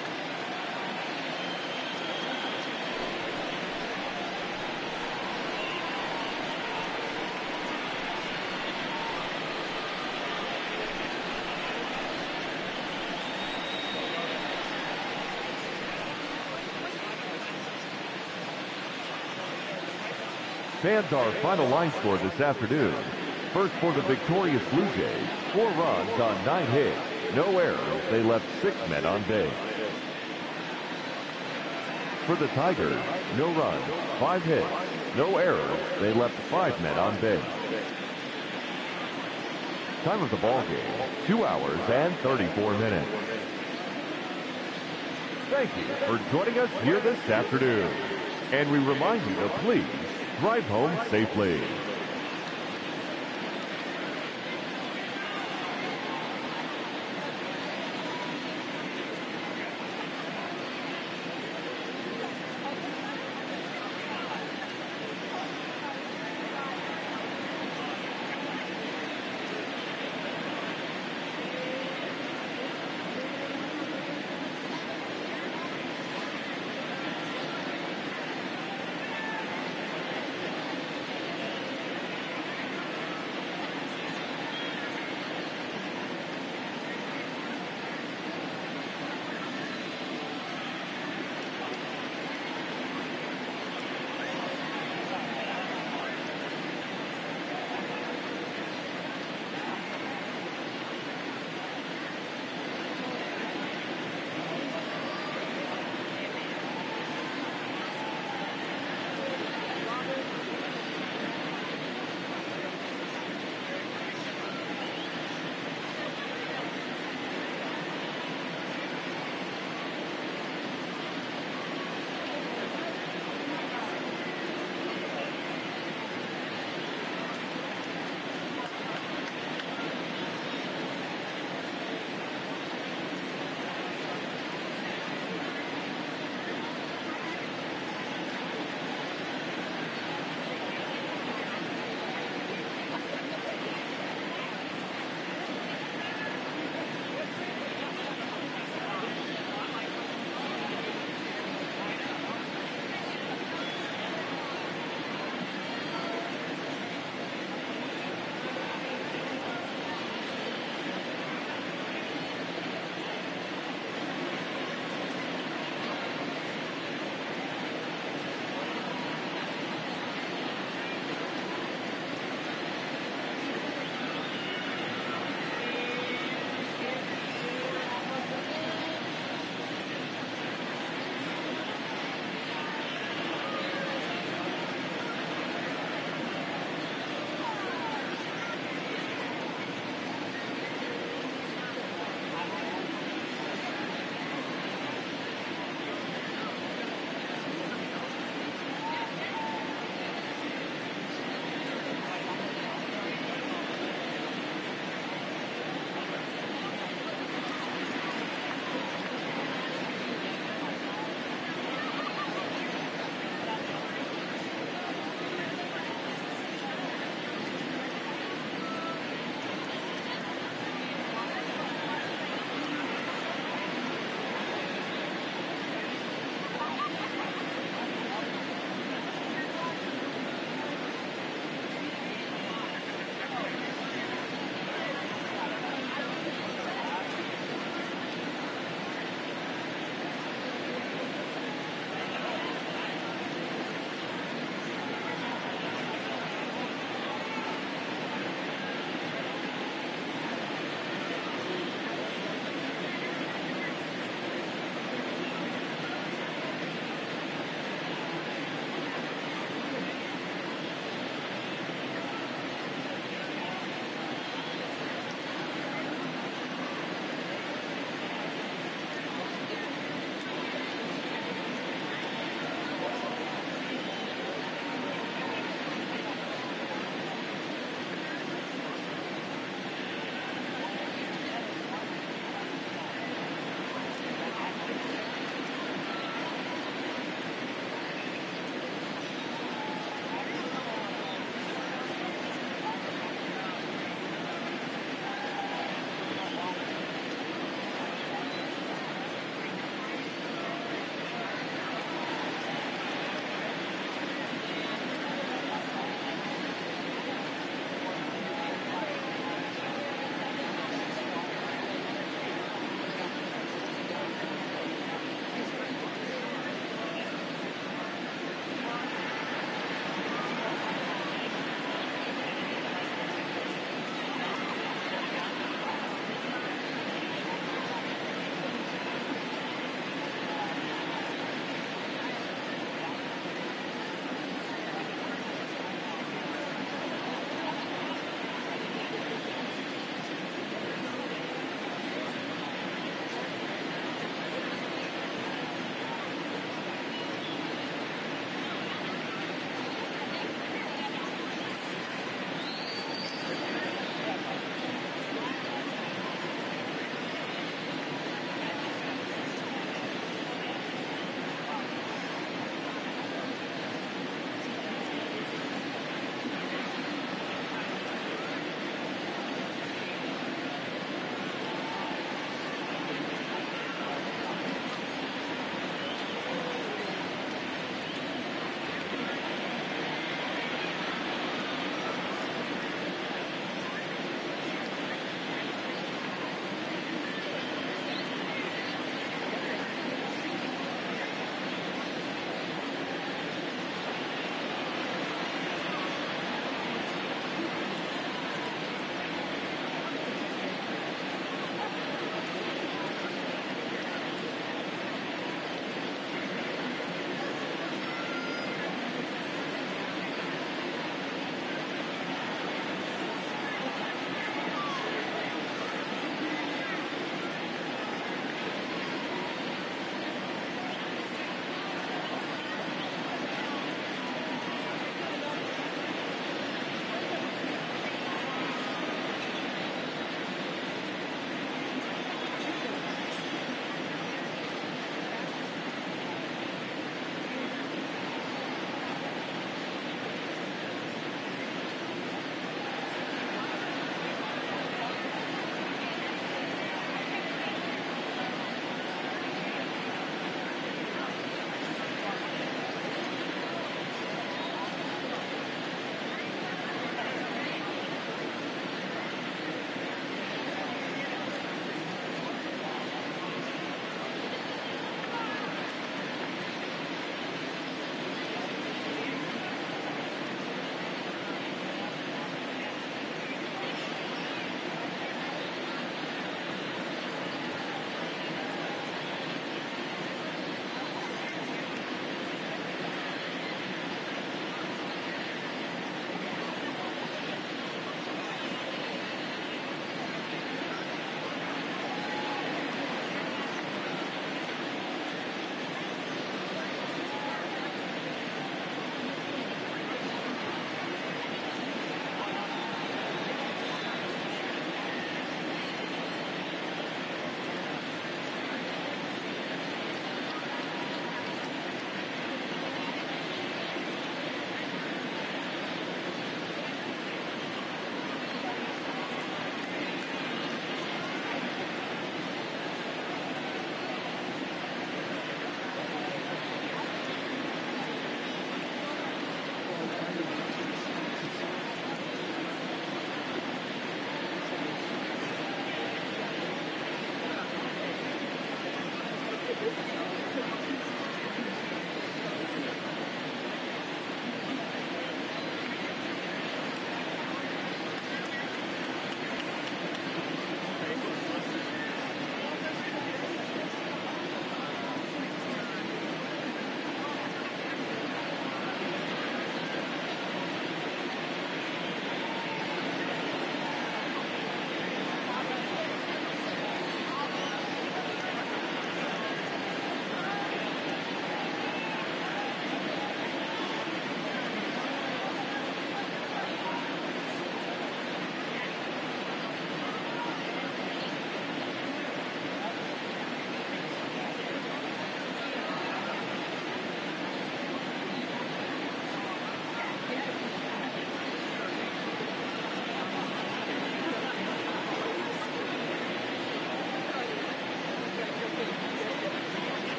Fans, our final line score this afternoon. First for the victorious Blue Jays, 4 runs on 9 hits, no errors. They left 6 men on base. For the Tigers, no runs, 5 hits, no errors. They left 5 men on base. Time of the ball game, 2 hours and 34 minutes. Thank you for joining us here this afternoon. And we remind you to please drive home safely.